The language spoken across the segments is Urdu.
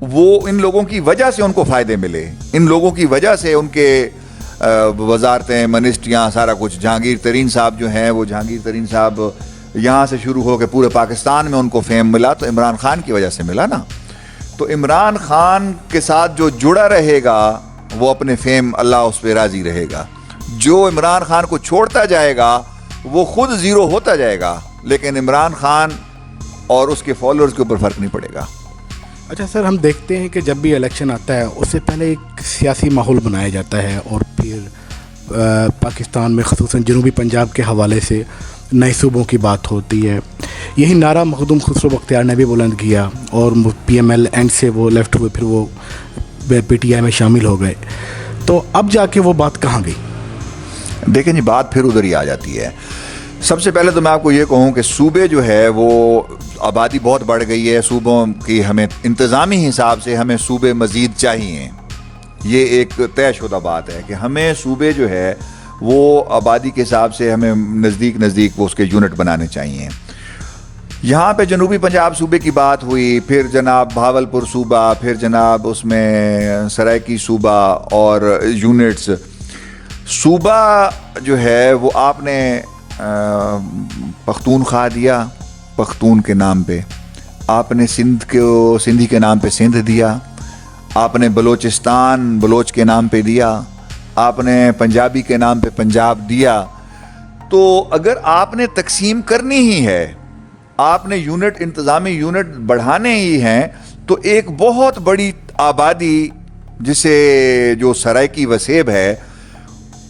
وہ ان لوگوں کی وجہ سے ان کو فائدے ملے, ان لوگوں کی وجہ سے ان کے وزارتیں, منسٹریاں, سارا کچھ. جہانگیر ترین صاحب جو ہیں, وہ جہانگیر ترین صاحب یہاں سے شروع ہو کے پورے پاکستان میں ان کو فیم ملا تو عمران خان کی وجہ سے ملا نا. تو عمران خان کے ساتھ جو جڑا رہے گا وہ اپنے فیم اللہ اس پہ راضی رہے گا. جو عمران خان کو چھوڑتا جائے گا وہ خود زیرو ہوتا جائے گا, لیکن عمران خان اور اس کے فالوورز کے اوپر فرق نہیں پڑے گا. اچھا سر, ہم دیکھتے ہیں کہ جب بھی الیکشن آتا ہے اس سے پہلے ایک سیاسی ماحول بنایا جاتا ہے اور پھر پاکستان میں خصوصاً جنوبی پنجاب کے حوالے سے نئے صوبوں کی بات ہوتی ہے. یہی نعرہ مخدوم خسرو بختیار نے بھی بلند کیا اور پی ایم ایل اینڈ سے وہ لیفٹ ہوئے, پھر وہ پی ٹی آئی میں شامل ہو گئے. تو اب جا کے وہ بات کہاں گئی؟ دیکھیں جی, بات پھر ادھر ہی آ جاتی ہے. سب سے پہلے تو میں آپ کو یہ کہوں کہ صوبے جو ہے وہ آبادی بہت بڑھ گئی ہے. صوبوں کی ہمیں انتظامی حساب سے ہمیں صوبے مزید چاہیے. یہ ایک طے شدہ بات ہے کہ ہمیں صوبے جو ہے وہ آبادی کے حساب سے ہمیں نزدیک وہ اس کے یونٹ بنانے چاہیے. یہاں پہ جنوبی پنجاب صوبے کی بات ہوئی, پھر جناب بھاولپور صوبہ, پھر جناب اس میں سرائکی صوبہ اور یونٹس. صوبہ جو ہے وہ آپ نے پختونخوا دیا پختون کے نام پہ, آپ نے سندھی کے نام پہ سندھ دیا, آپ نے بلوچستان بلوچ کے نام پہ دیا, آپ نے پنجابی کے نام پہ پنجاب دیا. تو اگر آپ نے تقسیم کرنی ہی ہے, آپ نے یونٹ انتظامی یونٹ بڑھانے ہی ہیں, تو ایک بہت بڑی آبادی جسے جو سرائکی وسیب ہے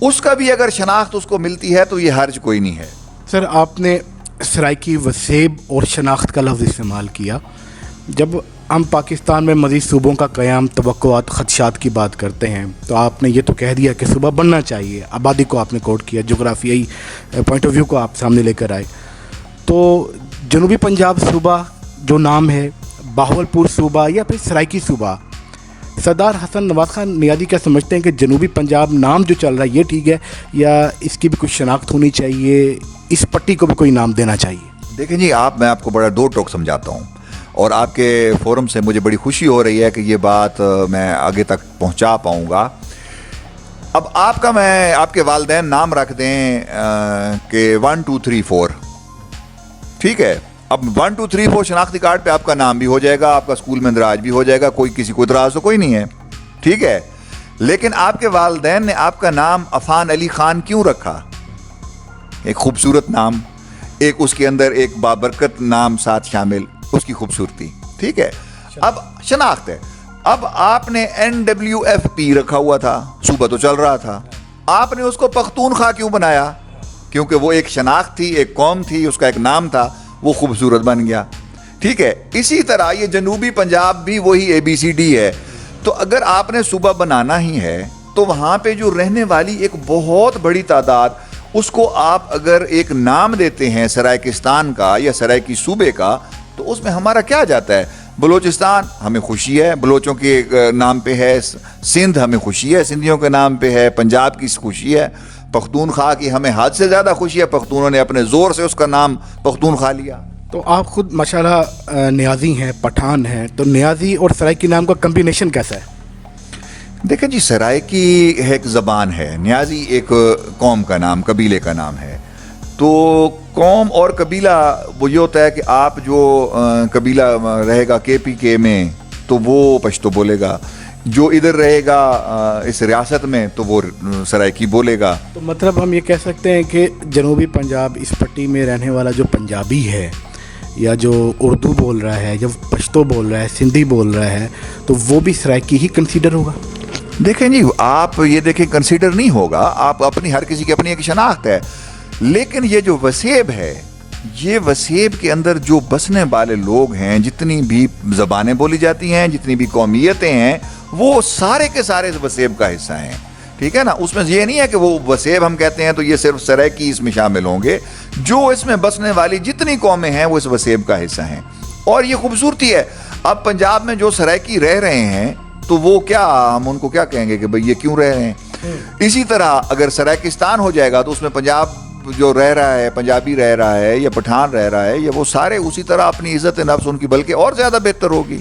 اس کا بھی اگر شناخت اس کو ملتی ہے تو یہ حرج کوئی نہیں ہے. سر, آپ نے سرائکی وسیب اور شناخت کا لفظ استعمال کیا. جب ہم پاکستان میں مزید صوبوں کا قیام, توقعات, خدشات کی بات کرتے ہیں تو آپ نے یہ تو کہہ دیا کہ صوبہ بننا چاہیے, آبادی کو آپ نے کوٹ کیا, جغرافیائی پوائنٹ آف ویو کو آپ سامنے لے کر آئے. تو جنوبی پنجاب صوبہ جو نام ہے, بہاولپور صوبہ یا پھر سرائکی صوبہ, سردار حسن نواز خان نیازی کیا سمجھتے ہیں کہ جنوبی پنجاب نام جو چل رہا ہے یہ ٹھیک ہے یا اس کی بھی کچھ شناخت ہونی چاہیے, اس پٹی کو بھی کوئی نام دینا چاہیے؟ دیکھیں جی, میں آپ کو بڑا دو ٹوک سمجھاتا ہوں اور آپ کے فورم سے مجھے بڑی خوشی ہو رہی ہے کہ یہ بات میں آگے تک پہنچا پاؤں گا. اب آپ کے والدین نام رکھ دیں کہ 1 2 3 4, ٹھیک ہے. اب 1 2 3 4 شناختی کارڈ پہ آپ کا نام بھی ہو جائے گا, آپ کا اسکول میں اندراج بھی ہو جائے گا, کوئی کسی کو اعتراض تو کوئی نہیں ہے, ٹھیک ہے. لیکن آپ کے والدین نے آپ کا نام عفان علی خان کیوں رکھا؟ ایک خوبصورت نام, ایک اس کے اندر ایک بابرکت نام ساتھ شامل, اس کی خوبصورتی, ٹھیک ہے. اب شناخت ہے. اب آپ نے NWFP رکھا ہوا تھا, صوبہ تو چل رہا تھا, آپ نے اس کو پختونخوا کیوں بنایا؟ کیونکہ وہ ایک شناخت تھی, ایک قوم تھی, اس کا ایک نام تھا, وہ خوبصورت بن گیا, ٹھیک ہے. اسی طرح یہ جنوبی پنجاب بھی وہی ABCD ہے. تو اگر آپ نے صوبہ بنانا ہی ہے تو وہاں پہ جو رہنے والی ایک بہت بڑی تعداد, اس کو آپ اگر ایک نام دیتے ہیں سرائکستان کا یا سرائکی صوبے کا, تو اس میں ہمارا کیا جاتا ہے؟ بلوچستان ہمیں خوشی ہے, بلوچوں کے نام پہ ہے. سندھ ہمیں خوشی ہے, سندھیوں کے نام پہ ہے. پنجاب کی خوشی ہے. پختونخوا کی ہمیں حد سے زیادہ خوشی ہے, پختونوں نے اپنے زور سے اس کا نام پختونخوا لیا. تو آپ خود ماشاءاللہ نیازی ہیں, پٹھان ہیں, تو نیازی اور سرائکی نام کا کمبینیشن کیسا ہے؟ دیکھیں جی, سرائکی ایک زبان ہے, نیازی ایک قوم کا نام, قبیلے کا نام ہے. تو قوم اور قبیلہ وہ یہ ہوتا ہے کہ آپ جو قبیلہ رہے گا KPK میں تو وہ پشتو بولے گا, جو ادھر رہے گا اس ریاست میں تو وہ سرائکی بولے گا. تو مطلب ہم یہ کہہ سکتے ہیں کہ جنوبی پنجاب اس پٹی میں رہنے والا جو پنجابی ہے یا جو اردو بول رہا ہے, جو پشتو بول رہا ہے, سندھی بول رہا ہے, تو وہ بھی سرائکی ہی کنسیڈر ہوگا؟ دیکھیں جی, آپ یہ دیکھیں کنسیڈر نہیں ہوگا, آپ اپنی ہر کسی کی اپنی ایک شناخت ہے. لیکن یہ جو وسیب ہے, یہ وسیب کے اندر جو بسنے والے لوگ ہیں, جتنی بھی زبانیں بولی جاتی ہیں, جتنی بھی قومیتیں ہیں, وہ سارے کے سارے وسیب کا حصہ ہیں, ٹھیک ہے نا. اس میں یہ نہیں ہے کہ وہ وسیب ہم کہتے ہیں تو یہ صرف سرائکی اس میں شامل ہوں گے. جو اس میں بسنے والی جتنی قومیں ہیں وہ اس وسیب کا حصہ ہیں. اور یہ خوبصورتی ہے. اب پنجاب میں جو سرائکی رہ رہے ہیں تو وہ کیا, ہم ان کو کیا کہیں گے کہ بھئی یہ کیوں رہ رہے ہیں؟ اسی طرح اگر سرائکستان ہو جائے گا تو اس میں پنجاب جو رہ رہا ہے, پنجابی رہ رہا ہے یا پٹھان رہ رہا ہے, یا وہ سارے اسی طرح اپنی عزت نفس ان کی بلکہ اور زیادہ بہتر ہوگی.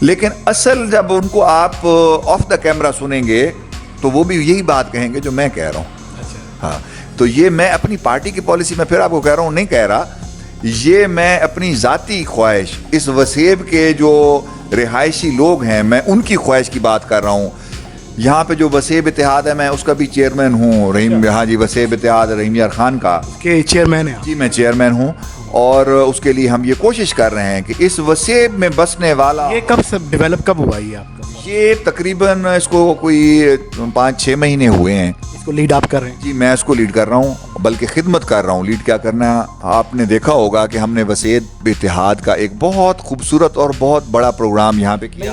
لیکن اصل جب ان کو آپ آف دا کیمرہ سنیں گے تو وہ بھی یہی بات کہیں گے جو میں کہہ رہا ہوں. ہاں تو یہ میں اپنی پارٹی کی پالیسی میں پھر آپ کو کہہ رہا ہوں نہیں کہہ رہا, یہ میں اپنی ذاتی خواہش, اس وسیب کے جو رہائشی لوگ ہیں میں ان کی خواہش کی بات کر رہا ہوں. یہاں پہ جو وسیب اتحاد ہے میں اس کا بھی چیئرمین ہوں, رحیم, ہاں جی, وسیب اتحاد رحیم یار خان کا کہ چیئرمین ہیں جی, میں چیئرمین ہوں, اور اس کے لیے ہم یہ کوشش کر رہے ہیں کہ اس وسیب میں بسنے والا. یہ کب سے ڈیولپ کب ہوا یہ آپ کا؟ یہ تقریباً اس کو کوئی 5-6 مہینے ہوئے ہیں. اس کو لیڈ آپ کر رہے ہیں؟ جی میں اس کو لیڈ کر رہا ہوں, بلکہ خدمت کر رہا ہوں. لیڈ کیا کرنا ہے, آپ نے دیکھا ہوگا کہ ہم نے وسیب اتحاد کا ایک بہت خوبصورت اور بہت بڑا پروگرام یہاں پہ کیا.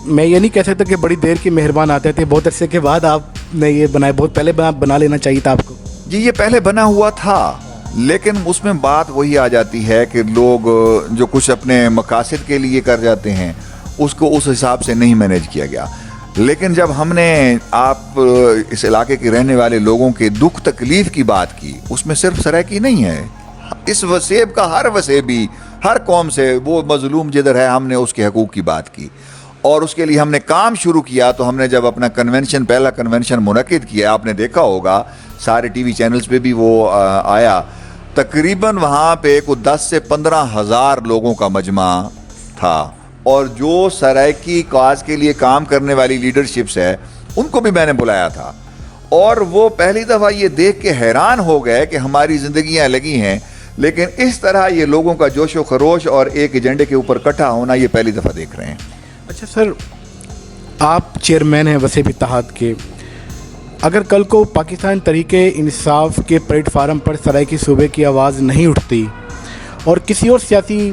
میں یہ نہیں کہہ سکتا کہ بڑی دیر کے مہربان آتے تھے, بہت عرصے کے بعد آپ نے یہ بنایا, بہت پہلے بنا لینا چاہیے تھا آپ کو. جی یہ پہلے بنا ہوا تھا, لیکن اس میں بات وہی آ جاتی ہے کہ لوگ جو کچھ اپنے مقاصد کے لیے کر جاتے ہیں اس کو اس حساب سے نہیں مینیج کیا گیا. لیکن جب ہم نے آپ اس علاقے کے رہنے والے لوگوں کے دکھ تکلیف کی بات کی, اس میں صرف سرائکی نہیں ہے, اس وسیب کا ہر وسیبی, ہر قوم سے وہ مظلوم جدھر ہے, ہم نے اس کے حقوق کی بات کی, اور اس کے لیے ہم نے کام شروع کیا. تو ہم نے جب اپنا کنونشن, پہلا کنونشن منعقد کیا, آپ نے دیکھا ہوگا سارے ٹی وی چینلز پہ بھی وہ آیا, تقریباً وہاں پہ کوئی 10 سے 15 ہزار لوگوں کا مجمع تھا, اور جو سرائکی کاز کے لیے کام کرنے والی لیڈرشپس ہے ان کو بھی میں نے بلایا تھا, اور وہ پہلی دفعہ یہ دیکھ کے حیران ہو گئے کہ ہماری زندگیاں لگی ہیں, لیکن اس طرح یہ لوگوں کا جوش و خروش اور ایک ایجنڈے کے اوپر اکٹھا ہونا یہ پہلی دفعہ دیکھ رہے ہیں. اچھا سر, آپ چیئرمین ہیں وسیب اتحاد کے, اگر کل کو پاکستان تحریک انصاف کے پلیٹ فارم پر سرائکی صوبے کی آواز نہیں اٹھتی اور کسی اور سیاسی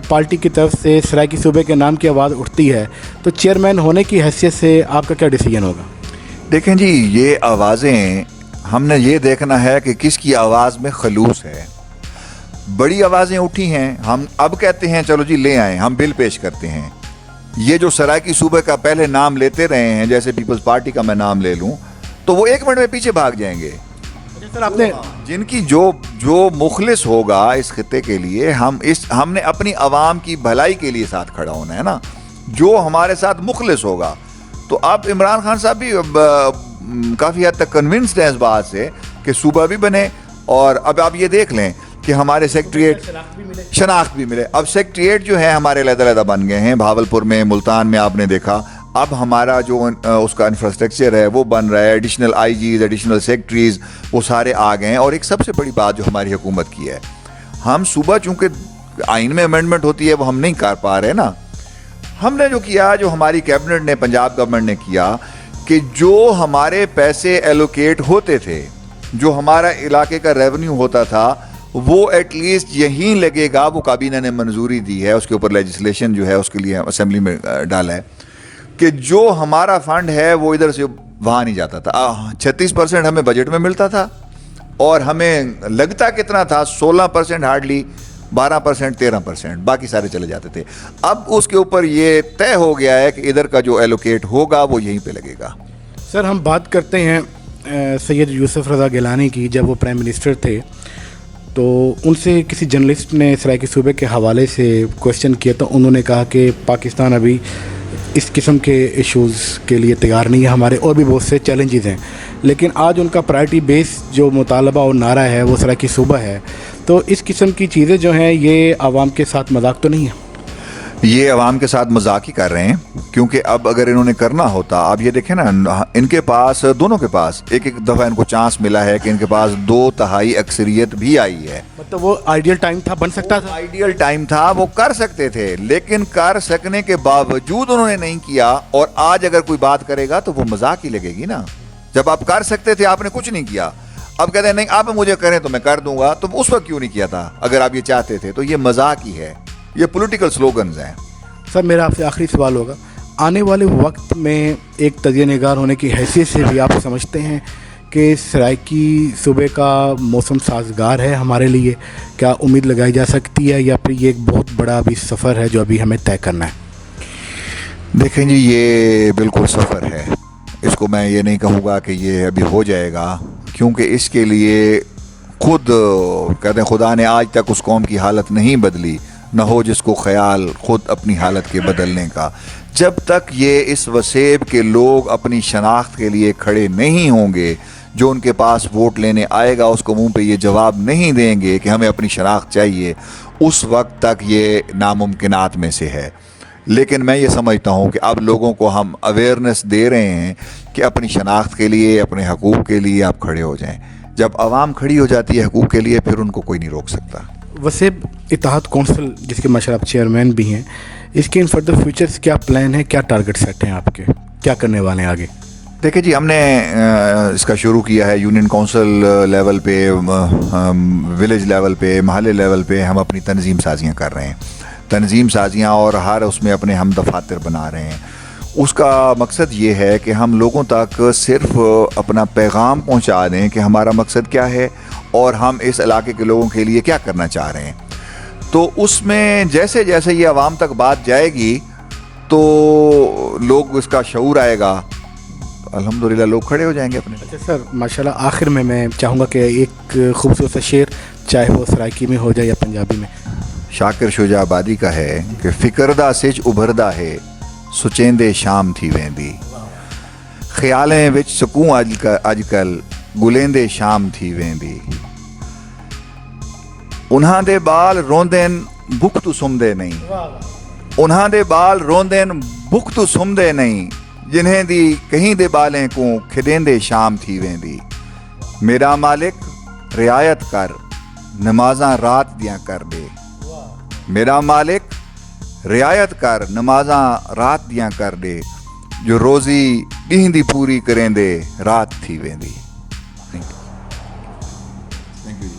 پارٹی کی طرف سے سرائکی صوبے کے نام کی آواز اٹھتی ہے, تو چیئرمین ہونے کی حیثیت سے آپ کا کیا ڈیسیجن ہوگا؟ دیکھیں جی, یہ آوازیں ہم نے یہ دیکھنا ہے کہ کس کی آواز میں خلوص ہے. بڑی آوازیں اٹھی ہیں, ہم اب کہتے ہیں چلو جی لے آئیں, ہم بل پیش کرتے ہیں. یہ جو سرائکی صوبے کا پہلے نام لیتے رہے ہیں, جیسے پیپلز پارٹی کا میں نام لے لوں, تو وہ 1 منٹ میں پیچھے بھاگ جائیں گے. سر آپ نے جن کی جو مخلص ہوگا اس خطے کے لیے, ہم نے اپنی عوام کی بھلائی کے لیے ساتھ کھڑا ہونا ہے نا, جو ہمارے ساتھ مخلص ہوگا. تو اب عمران خان صاحب بھی کافی حد تک کنونسڈ ہیں اس بات سے کہ صوبہ بھی بنے, اور اب آپ یہ دیکھ لیں کہ ہمارے سیکٹریٹ شناخت بھی ملے. اب سیکٹریٹ جو ہیں ہمارے علیحدہ علیحدہ بن گئے ہیں, بھاولپور میں, ملتان میں آپ نے دیکھا. اب ہمارا جو اس کا انفراسٹرکچر ہے وہ بن رہا ہے, additional IGs, additional secretaries, وہ سارے آ گئے ہیں. اور ایک سب سے بڑی بات جو ہماری حکومت کی ہے, ہم صوبہ چونکہ آئین میں امینڈمنٹ ہوتی ہے وہ ہم نہیں کر پا رہے نا, ہم نے جو کیا, جو ہماری کیبنٹ نے, پنجاب گورنمنٹ نے کیا, کہ جو ہمارے پیسے ایلوکیٹ ہوتے تھے, جو ہمارا علاقے کا ریونیو ہوتا تھا, وہ ایٹ لیسٹ یہیں لگے گا. وہ کابینہ نے منظوری دی ہے, اس کے اوپر لیجسلیشن جو ہے اس کے لیے اسمبلی میں ڈالا ہے کہ جو ہمارا فنڈ ہے وہ ادھر سے وہاں نہیں جاتا تھا. 36% ہمیں بجٹ میں ملتا تھا, اور ہمیں لگتا کتنا تھا, 16% ہارڈلی, 12%, 13%, باقی سارے چلے جاتے تھے. اب اس کے اوپر یہ طے ہو گیا ہے کہ ادھر کا جو ایلوکیٹ ہوگا وہ یہیں پہ لگے گا. سر ہم بات کرتے ہیں سید یوسف رضا گیلانی کی. جب وہ پرائم منسٹر تھے تو ان سے کسی جرنلسٹ نے سرائکی صوبے کے حوالے سے کوشچن کیا, تو انہوں نے کہا کہ پاکستان ابھی اس قسم کے ایشوز کے لیے تیار نہیں ہے, ہمارے اور بھی بہت سے چیلنجز ہیں. لیکن آج ان کا پرائرٹی بیس جو مطالبہ اور نعرہ ہے وہ سرائکی صوبہ ہے. تو اس قسم کی چیزیں جو ہیں یہ عوام کے ساتھ مذاق تو نہیں ہے؟ یہ عوام کے ساتھ مذاق ہی کر رہے ہیں, کیونکہ اب اگر انہوں نے کرنا ہوتا, آپ یہ دیکھیں نا, ان کے پاس, دونوں کے پاس ایک دفعہ ان کو چانس ملا ہے کہ ان کے پاس 2/3 اکثریت بھی آئی ہے. مطلب وہ آئیڈیل ٹائم تھا, بن سکتا تھا, آئیڈیل ٹائم تھا, وہ کر سکتے تھے, لیکن کر سکنے کے باوجود انہوں نے نہیں کیا. اور آج اگر کوئی بات کرے گا تو وہ مذاق ہی لگے گی نا. جب آپ کر سکتے تھے آپ نے کچھ نہیں کیا, اب کہتے ہیں نہیں آپ مجھے کریں تو میں کر دوں گا, تو اس وقت کیوں نہیں کیا تھا اگر آپ یہ چاہتے تھے؟ تو یہ مذاق ہی ہے, یہ پولیٹیکل سلوگنز ہیں. سر میرا آپ سے آخری سوال ہوگا, آنے والے وقت میں ایک تجزیہ نگار ہونے کی حیثیت سے بھی آپ سمجھتے ہیں کہ سرائکی صوبے کا موسم سازگار ہے ہمارے لیے؟ کیا امید لگائی جا سکتی ہے, یا پھر یہ ایک بہت بڑا ابھی سفر ہے جو ابھی ہمیں طے کرنا ہے؟ دیکھیں جی, یہ بالکل سفر ہے, اس کو میں یہ نہیں کہوں گا کہ یہ ابھی ہو جائے گا, کیونکہ اس کے لیے خود کہتے ہیں خدا نے آج تک اس قوم کی حالت نہیں بدلی. نہ ہو جس کو خیال خود اپنی حالت کے بدلنے کا. جب تک یہ اس وسیب کے لوگ اپنی شناخت کے لیے کھڑے نہیں ہوں گے, جو ان کے پاس ووٹ لینے آئے گا اس کو منہ پہ یہ جواب نہیں دیں گے کہ ہمیں اپنی شناخت چاہیے, اس وقت تک یہ ناممکنات میں سے ہے. لیکن میں یہ سمجھتا ہوں کہ اب لوگوں کو ہم اویئرنیس دے رہے ہیں کہ اپنی شناخت کے لیے, اپنے حقوق کے لیے آپ کھڑے ہو جائیں. جب عوام کھڑی ہو جاتی ہے حقوق کے لیے, پھر ان کو کوئی نہیں روک سکتا. وسیب اتحاد کونسل جس کے ماشاء اللہ آپ چیئرمین بھی ہیں, اس کے ان فردر فیوچرز کیا پلان ہے, کیا ٹارگٹ سیٹ ہیں آپ کے, کیا کرنے والے ہیں آگے؟ دیکھیں جی, ہم نے اس کا شروع کیا ہے یونین کونسل لیول پہ, ولیج لیول پہ, محلے لیول پہ ہم اپنی تنظیم سازیاں کر رہے ہیں, تنظیم سازیاں, اور ہر اس میں اپنے ہم دفاتر بنا رہے ہیں. اس کا مقصد یہ ہے کہ ہم لوگوں تک صرف اپنا پیغام پہنچا دیں کہ ہمارا مقصد کیا ہے اور ہم اس علاقے کے لوگوں کے لیے کیا کرنا چاہ رہے ہیں. تو اس میں جیسے جیسے یہ عوام تک بات جائے گی تو لوگ اس کا شعور آئے گا, الحمدللہ لوگ کھڑے ہو جائیں گے اپنے. اچھا سر, ماشاءاللہ آخر میں چاہوں گا کہ ایک خوبصورت سا شعر, چاہے وہ سرائکی میں ہو جائے یا پنجابی میں. شاکر شجاع آبادی کا ہے کہ فکردہ سچ ابھردا ہے, سچیندے شام تھی ویندی, خیالیں وچ سکوں اج کل گلیندے شام تھی ویندی, انہاں دے بال روندین بھک تو سمدے نہیں, انہاں دے بال روندین بھک تو سمدے نہیں, جنہیں دی کہیں دے بالیں کو کھدیندے شام تھی ویندی. میرا مالک رعایت کر نمازاں رات دیاں کر دے, میرا مالک رعایت کر نمازاں رات دیاں کر دے, جو روزی ڈیہں دی پوری کریں دے رات تھی ویندی. Thank you.